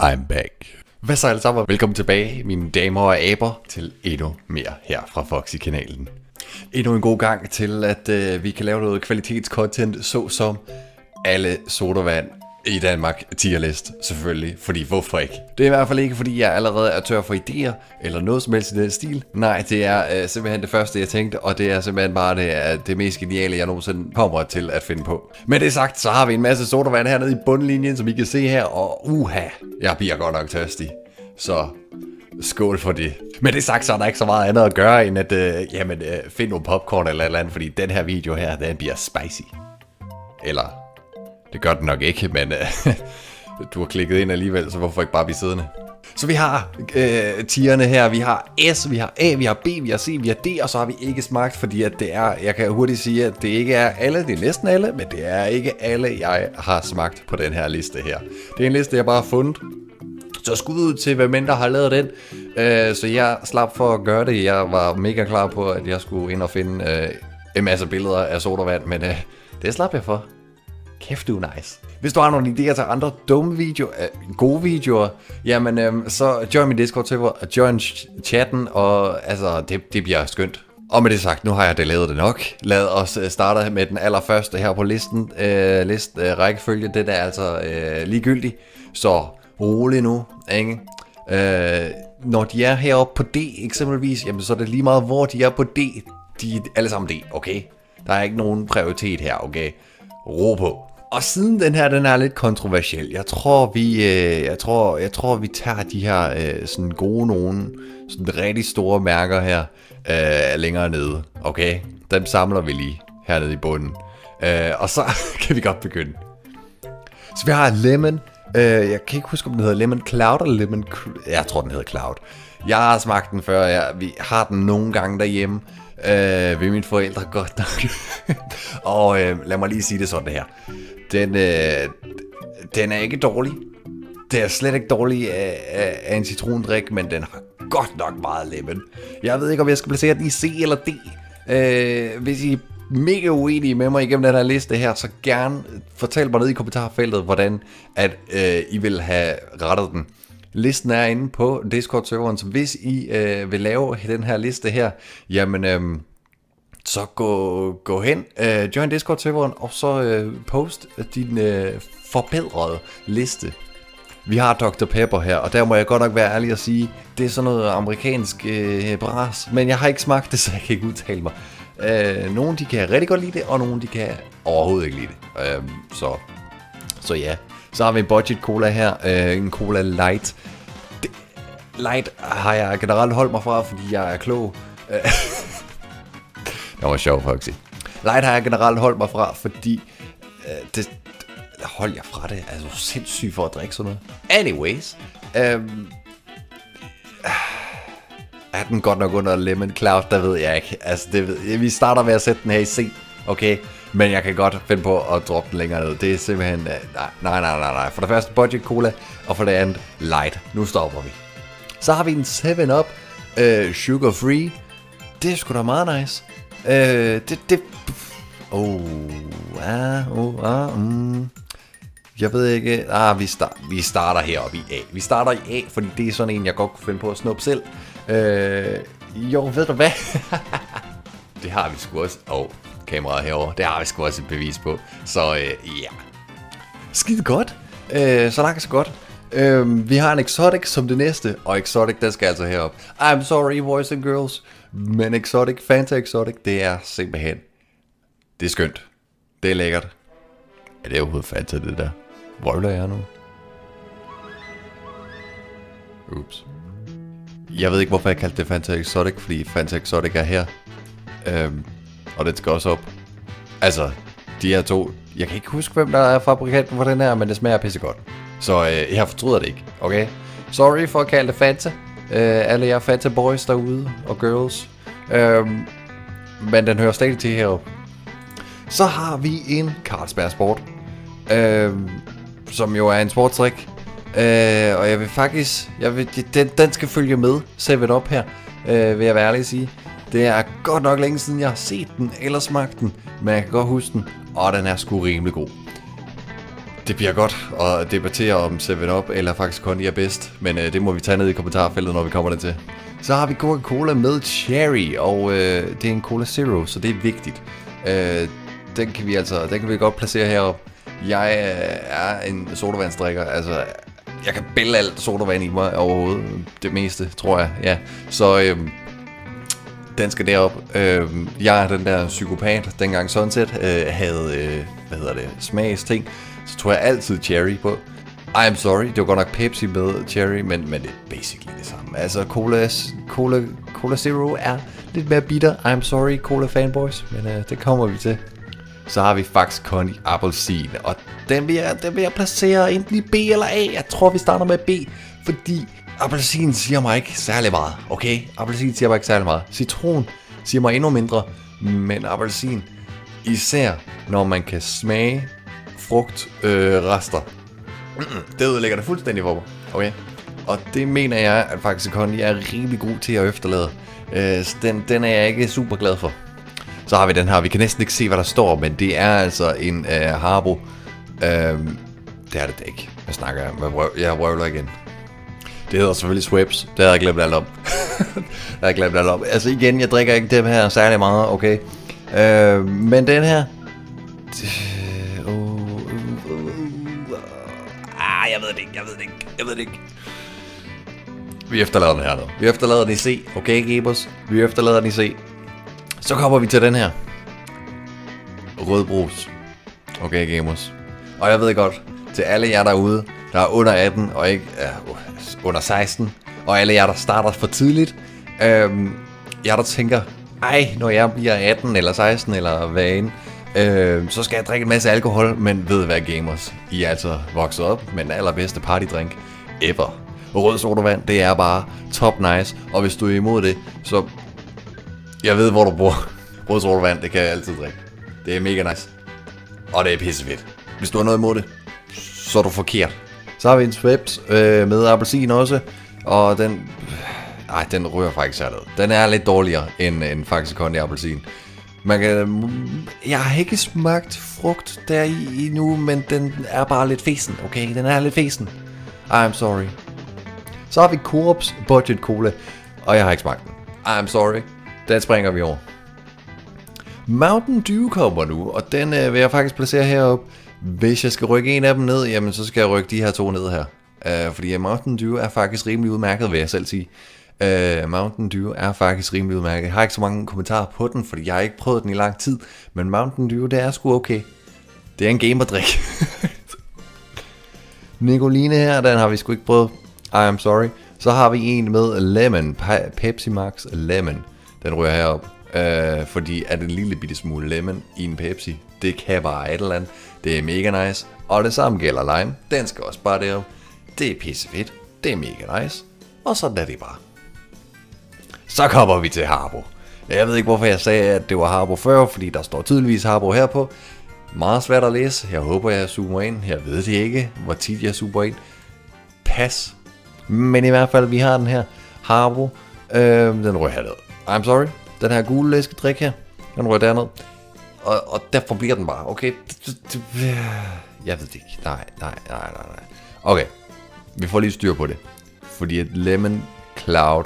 I'm back. Hvad så alle sammen? Velkommen tilbage, mine damer og aber, til endnu mere her fra Foxy-kanalen. Endnu en god gang til, at vi kan lave noget kvalitetscontent, såsom alle sodavand i Danmark tierlist, selvfølgelig, fordi hvorfor ikke? Det er i hvert fald ikke, fordi jeg allerede er tør for idéer, eller noget som helst i den stil. Nej, det er simpelthen det første, jeg tænkte, og det er simpelthen bare det mest geniale, jeg nogensinde kommer til at finde på. Med det sagt, så har vi en masse sodavand hernede i bundlinjen, som I kan se her, og jeg bliver godt nok tørstig. Så skål for det. Med det sagt, så er der ikke så meget andet at gøre, end at finde nogle popcorn eller andet, fordi den her video her, den bliver spicy. Eller, det gør den nok ikke, men du har klikket ind alligevel, så hvorfor ikke bare blive siddende? Så vi har tierne her, vi har S, vi har A, vi har B, vi har C, vi har D, og så har vi ikke smagt, fordi at det er, jeg kan hurtigt sige, at det ikke er alle, det er næsten alle, men det er ikke alle, jeg har smagt på den her liste her. Det er en liste, jeg bare har fundet. Så skud ud til, hvem end der har lavet den. Så jeg slap for at gøre det. Jeg var mega klar på, at jeg skulle ind og finde en masse billeder af sodavand, men det slap jeg for. Kæft, du er nice. Hvis du har nogle idéer til andre dumme videoer, gode videoer, jamen så join min Discord-server, join chatten, og altså, det bliver skønt. Og med det sagt, nu har jeg det lavet det nok. Lad os starte med den allerførste her på listen. Rækkefølge, det er altså ligegyldigt. Så rolig nu, ikke? Når de er heroppe på D eksempelvis, jamen så er det lige meget, hvor de er på D. De er alle sammen D, okay? Der er ikke nogen prioritet her, okay? Ro på. Og siden den her, den er lidt kontroversiel. Jeg tror vi tager de her sådan gode nogen, sådan rigtig store mærker her længere nede, okay? Dem samler vi lige hernede i bunden. Og så kan vi godt begynde. Så vi har Lemon. Jeg kan ikke huske, om den hedder Lemon Cloud eller Lemon... Jeg tror, den hedder Cloud. Jeg har smagt den før. Vi har den nogle gange derhjemme. Ved mine forældre godt nok. Og lad mig lige sige det sådan her. Den er ikke dårlig. Det er slet ikke dårlig af en citrondrik, men den har godt nok meget lemon. Jeg ved ikke, om jeg skal placere den i C eller D. Hvis I mega uenige med mig igennem den her liste her, så gerne fortæl mig ned i kommentarfeltet, hvordan at I vil have rettet den. Listen er inde på Discord-serveren, så hvis I vil lave den her liste her, jamen så gå hen, join Discord-serveren, og så post din forbedrede liste. Vi har Dr. Pepper her, og der må jeg godt nok være ærlig at sige, det er sådan noget amerikansk bras, men jeg har ikke smagt det, så jeg kan ikke udtale mig. Nogle de kan rigtig godt lide det, og nogle de kan overhovedet ikke lide det. Så ja. Så har vi en budget cola her, en cola light. Light har jeg generelt holdt mig fra, fordi jeg er klog. Det var sjovt, Foxy. Light har jeg generelt holdt mig fra, fordi hold jeg fra det. Altså sindssygt for at drikke sådan noget. Anyways. Er den godt nok under Lemon Cloud? Der ved jeg ikke. Altså, vi starter med at sætte den her i C, okay? Men jeg kan godt finde på at droppe den længere ned. Det er simpelthen... Nej. For det første budget cola, og for det andet light. Nu stopper vi. Så har vi en 7-Up sugar free. Det er sgu da meget nice. Jeg ved ikke... vi starter heroppe i A. Vi starter i A, fordi det er sådan en, jeg godt kunne finde på at snuppe selv. Ved du hvad? Det har vi sgu også. Kameraet herovre. Det har vi sgu også et bevis på. Så ja. Skide godt. Så langt så godt. Vi har en Exotic som det næste. Og Exotic, den skal altså herop. I'm sorry, boys and girls. Men Exotic, Fanta Exotic, det er simpelthen... Det er skønt. Det er lækkert. Er det overhovedet Fanta, det der? Vrøvler jeg nu? Ups. Jeg ved ikke, hvorfor jeg kaldte det Fanta Exotic, fordi Fanta Exotic er her. Og den skal også op. Altså, de her to... Jeg kan ikke huske, hvem der er fabrikanten for den her, men det smager pissegodt. Så jeg fortryder det ikke, okay? Sorry for at kalde det Fanta. Alle jer Fanta boys derude og girls. Men den hører stadig til heroppe. Så har vi en Carlsberg Sport. Som jo er en sportsdrik. Og jeg vil faktisk... Den skal følge med 7-Up her, vil jeg være ærlig at sige. Det er godt nok længe siden, jeg har set den eller smagt den, men jeg kan godt huske den, og den er sgu rimelig god. Det bliver godt at debattere om 7-Up eller faktisk Kondi er bedst, men det må vi tage ned i kommentarfeltet, når vi kommer dertil. Så har vi Coca-Cola med cherry, og det er en Cola Zero, så det er vigtigt. Den kan vi godt placere heroppe. Jeg er en sodavandsdrikker, altså jeg kan bælge alt sodavand i mig overhovedet, det meste, tror jeg, ja. Så den skal derop. Jeg er den der psykopat, dengang Sunset havde, smagsting, så tror jeg altid cherry på. I'm sorry, det var godt nok Pepsi med cherry, men det er basically det samme. Altså Cola Zero er lidt mere bitter. I'm sorry, Cola fanboys, men det kommer vi til. Så har vi Faxe Kondi appelsin, og den vil jeg placere enten i B eller A. Jeg tror vi starter med B, fordi appelsin siger mig ikke særlig meget, okay? Appelsin siger mig ikke særlig meget. Citron siger mig endnu mindre, men appelsin, især når man kan smage frugtrester, det ødelægger det fuldstændig for mig, okay? Og det mener jeg, at Faxe Kondi er rimelig god til at efterlade. Den er jeg ikke super glad for. Så har vi den her, vi kan næsten ikke se hvad der står, men det er altså en Haribo. Det er det ikke. Hvad snakker jeg? Jeg røvler igen. Det hedder selvfølgelig Schweppes. Det havde jeg glemt alt om. Altså igen, jeg drikker ikke dem her særlig meget, okay? Men den her... Jeg ved det ikke. Vi efterlader den her nu. Vi efterlader den i C, okay gamers? Vi efterlader den i C. Så kommer vi til den her. Rødbrus. Okay gamers. Og jeg ved godt, til alle jer derude, der er under 18 og ikke under 16, og alle jer der starter for tidligt, jer der tænker, når jeg bliver 18 eller 16 eller hvad end, så skal jeg drikke en masse alkohol, men ved hvad gamers, I er altså vokset op med den allerbedste partydrink ever. Rød sodavand, det er bare top nice, og hvis du er imod det, så jeg ved hvor du bor. Rød sodavand, det kan jeg altid drikke. Det er mega nice, og det er pissefedt. Hvis du har noget imod det, så er du forkert. Så har vi en Schweppes med appelsin også, og den rører faktisk særligt. Den er lidt dårligere end Faxe Kondi appelsin. Jeg har ikke smagt frugt deri endnu, men den er bare lidt fesen, okay? Den er lidt fesen. I'm sorry. Så har vi Coops Budget Cola, og jeg har ikke smagt den. I'm sorry. Den springer vi over. Mountain Dew kommer nu, og den vil jeg faktisk placere heroppe. Hvis jeg skal rykke en af dem ned, jamen så skal jeg rykke de her to ned her. Fordi Mountain Dew er faktisk rimelig udmærket, vil jeg selv sige. Mountain Dew er faktisk rimelig udmærket. Jeg har ikke så mange kommentarer på den, fordi jeg har ikke prøvet den i lang tid. Men Mountain Dew, det er sgu okay. Det er en gamerdrik. Nicoline her, den har vi sgu ikke prøvet. I'm sorry. Så har vi en med lemon. Pepsi Max Lemon. Den ryger herop. Fordi at en lille bitte smule lemon i en Pepsi, det kan bare et eller andet. Det er mega nice. Og det samme gælder lime. Den skal også bare derop. Det er pissefedt. Det er mega nice. Og sådan er det bare. Så kommer vi til Haribo. Jeg ved ikke hvorfor jeg sagde at det var Haribo før, fordi der står tydeligvis Haribo herpå. Meget svært at læse. Jeg håber jeg zoomer ind. Jeg ved det ikke, hvor tit jeg zoomer ind. Pas. Men i hvert fald vi har den her Haribo. Den rører herned. I'm sorry. Den her gule læskedrik her, den rører derned. Og derfor bliver den bare, okay? Jeg ved det ikke. Nej. Okay, vi får lige styr på det. Fordi et Lemon Cloud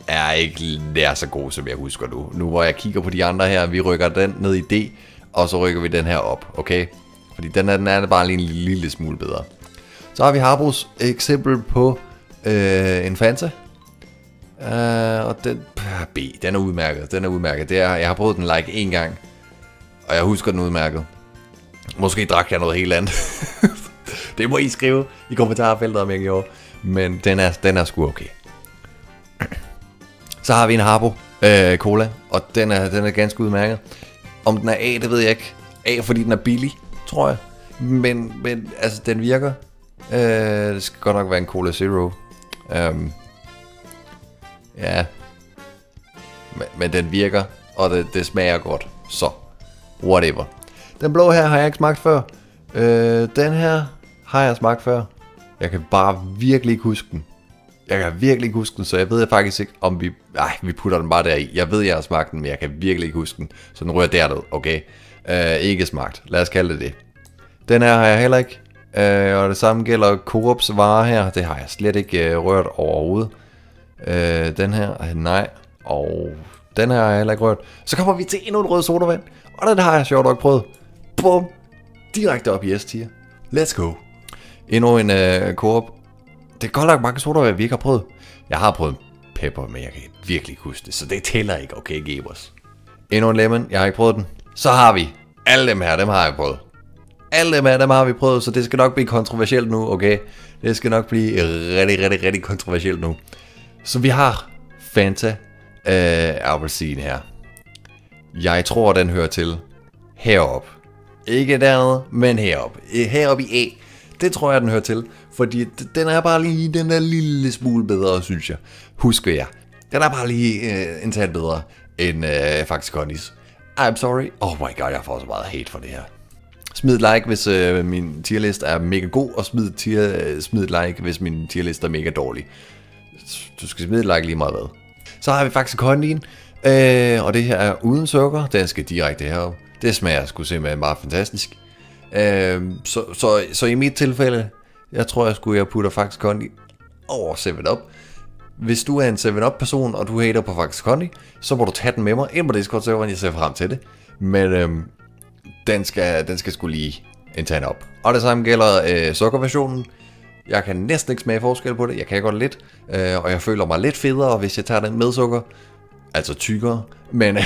er ikke nær så god, som jeg husker nu. Nu hvor jeg kigger på de andre her, vi rykker den ned i D, og så rykker vi den her op, okay? Fordi den er bare lige en lille smule bedre. Så har vi Haribos eksempel på en Fanta. Og den B, den er udmærket. Jeg har prøvet den like en gang, og jeg husker den udmærket. Måske drak jeg noget helt andet. Det må I skrive i kommentarfeltet om jeg gjorde. Men den er sgu okay. Så har vi en Haribo Cola, og den er ganske udmærket. Om den er A, det ved jeg ikke. A, fordi den er billig, tror jeg. Men altså, den virker. Det skal godt nok være en Cola Zero. Ja. Men den virker, og det smager godt. Så, whatever. Den blå her har jeg ikke smagt før. Den her har jeg smagt før. Jeg kan bare virkelig ikke huske den. Så jeg ved faktisk ikke, om vi putter den bare deri. Jeg ved, jeg har smagt den, men jeg kan virkelig ikke huske den. Så den rører derned, okay? Ikke smagt. Lad os kalde det det. Den her har jeg heller ikke. Og det samme gælder Coops varer her. Det har jeg slet ikke rørt overhovedet. Den her, nej. Og den her har jeg heller ikke rørt. Så kommer vi til endnu en rød sodavand. Og den har jeg sjovt nok prøvet. Bum! Direkte op i S-tier. Let's go. Endnu en Coop. Det er godt nok mange sodavand, vi ikke har prøvet. Jeg har prøvet pepper, men jeg kan virkelig ikke huske det. Så det tæller ikke, okay, Gebers. Endnu en lemon. Jeg har ikke prøvet den. Så har vi alle dem her, dem har jeg prøvet. Alle dem her, dem har vi prøvet, så det skal nok blive kontroversielt nu, okay? Det skal nok blive rigtig kontroversielt nu. Så vi har Fanta appelsin her. Jeg tror, den hører til herop. Ikke dernede, men herop. Herop i A. Det tror jeg, den hører til. Fordi den er bare lige den der lille smule bedre, synes jeg. Husker jeg. Den er bare lige en tand bedre end faktisk Connies. I'm sorry. Oh my god, jeg får så meget hate for det her. Smid et like, hvis min tierlist er mega god, og smid et like, hvis min tierlist er mega dårlig. Du skal smide et like lige meget hvad. Så har vi faktisk Condien, og det her er uden sukker. Den skal direkte herop. Det smager sgu simpelthen bare fantastisk. Så i mit tilfælde, jeg tror jeg putter faktisk Condi over 7-Up. Hvis du er en 7-Up person, og du hater på faktisk Condi, så må du tage den med mig ind på Discord-serveren. Jeg ser frem til det. Men den skal sgu lige en tand op. Og det samme gælder sukkerversionen. Jeg kan næsten ikke smage forskel på det. Jeg kan godt lidt. Og jeg føler mig lidt federe, hvis jeg tager den med sukker. Altså tykkere. Men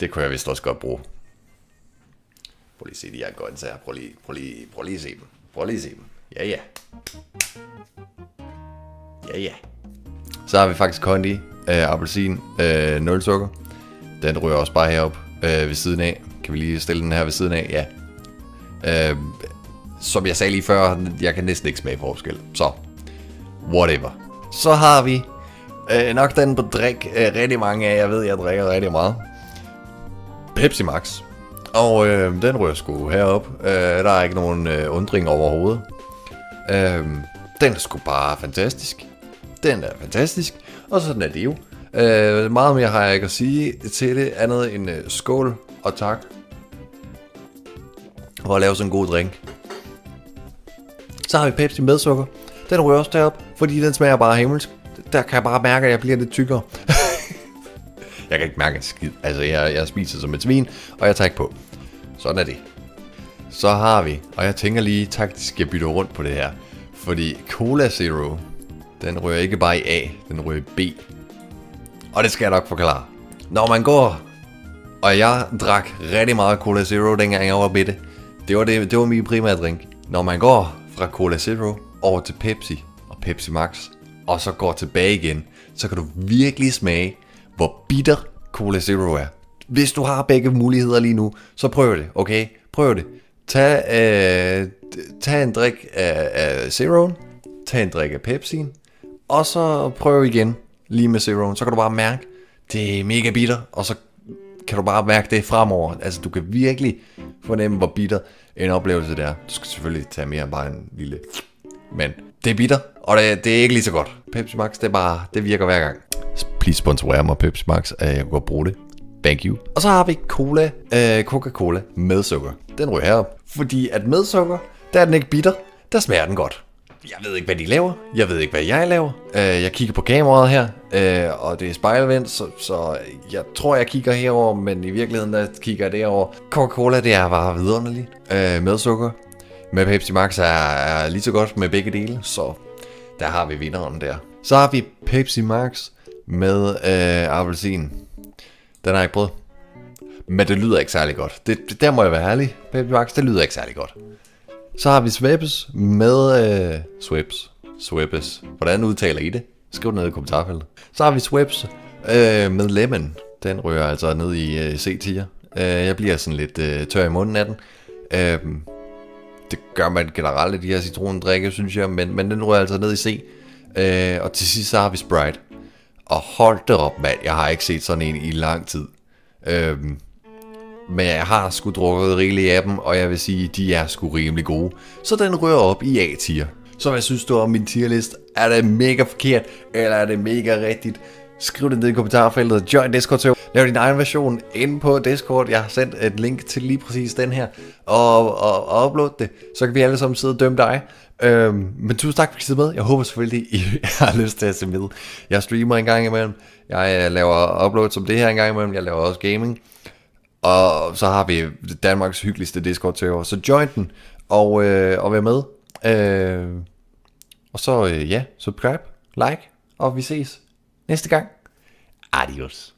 det kunne jeg vist også godt bruge. Prøv lige at se de her grøntsager. Prøv lige at se dem. Prøv lige at se dem. Ja. Ja. Så har vi faktisk Condi, appelsin, 0 sukker. Den ryger også bare herop ved siden af. Kan vi lige stille den her ved siden af? Ja. Som jeg sagde lige før, jeg kan næsten ikke smage forskel. Så, whatever. Så har vi nok den på drik rigtig mange af. Jeg ved, jeg drikker rigtig meget. Pepsi Max. Og den ryger sgu herop. Der er ikke nogen undring overhovedet. Den er sgu bare fantastisk. Den er fantastisk. Og sådan er det jo. Meget mere har jeg ikke at sige til det andet end skål og tak for at lave sådan en god drink. Så har vi Pepsi med sukker. Den ryger også derop, fordi den smager bare himmelsk. Der kan jeg bare mærke, at jeg bliver lidt tykkere. Jeg kan ikke mærke en skid. Altså jeg spiser som et svin, og jeg tager ikke på. Sådan er det. Så har vi, og jeg tænker lige taktisk, jeg bytter rundt på det her. Fordi Cola Zero, den ryger ikke bare i A, den ryger i B. Og det skal jeg nok forklare. Når man går, og jeg drak rigtig meget Cola Zero, dengang jeg var bitte. Det var min primære drink. Når man går fra Cola Zero over til Pepsi og Pepsi Max, og så går tilbage igen, så kan du virkelig smage, hvor bitter Cola Zero er. Hvis du har begge muligheder lige nu, så prøv det, okay? Prøv det. Tag en drik af Zeroen, tag en drik af Pepsi'en, og så prøv igen lige med Zeroen. Så kan du bare mærke, det er mega bitter, og så kan du bare mærke det fremover. Altså du kan virkelig fornemme, hvor bitter en oplevelse det er. Du skal selvfølgelig tage mere end bare en lille... Men det er bitter, og det er ikke lige så godt. Pepsi Max, det virker hver gang. Please sponsorer mig Pepsi Max, jeg kan godt bruge det. Thank you. Og så har vi Coca-Cola med sukker. Den ryger herop. Fordi at med sukker, der er den ikke bitter. Der smager den godt. Jeg ved ikke, hvad de laver. Jeg ved ikke, hvad jeg laver. Jeg kigger på kameraet her, og det er spejlvendt, så jeg tror, jeg kigger herover, men i virkeligheden, der kigger jeg derover. Coca-Cola, det er bare vidunderligt. Med sukker. Med Pepsi Max er lige så godt med begge dele, så der har vi vinderen der. Så har vi Pepsi Max med appelsin. Den har jeg ikke prøvet. Men det lyder ikke særlig godt. Der må jeg være ærlig. Pepsi Max, det lyder ikke særlig godt. Så har vi Schweppes med Schweppes. Hvordan udtaler I det? Skriv det ned i kommentarfeltet. Så har vi Schweppes med lemon. Den ryger altså ned i C-tier. Jeg bliver sådan lidt tør i munden af den. Det gør man generelt i de her citrondrikke, synes jeg. Men den ryger altså ned i C. Og til sidst så har vi Sprite. Og hold det op, mand. Jeg har ikke set sådan en i lang tid. Men jeg har sgu drukket rigeligt af dem, og jeg vil sige, de er sgu rimelig gode. Så den rører op i A-tier. Så hvad synes du om min tierlist? Er det mega forkert, eller er det mega rigtigt? Skriv det ned i kommentarfeltet. Join Discord server. Lav din egen version inde på Discord. Jeg har sendt et link til lige præcis den her. Og upload det. Så kan vi alle sammen sidde og dømme dig. Men tusind tak for at I sidde med. Jeg håber selvfølgelig I har lyst til at se med. Jeg streamer en gang imellem. Jeg laver upload som det her en gang imellem. Jeg laver også gaming. Og så har vi Danmarks hyggeligste Discord server. Så join den og vær med. Og så subscribe, like, og vi ses næste gang. Adios.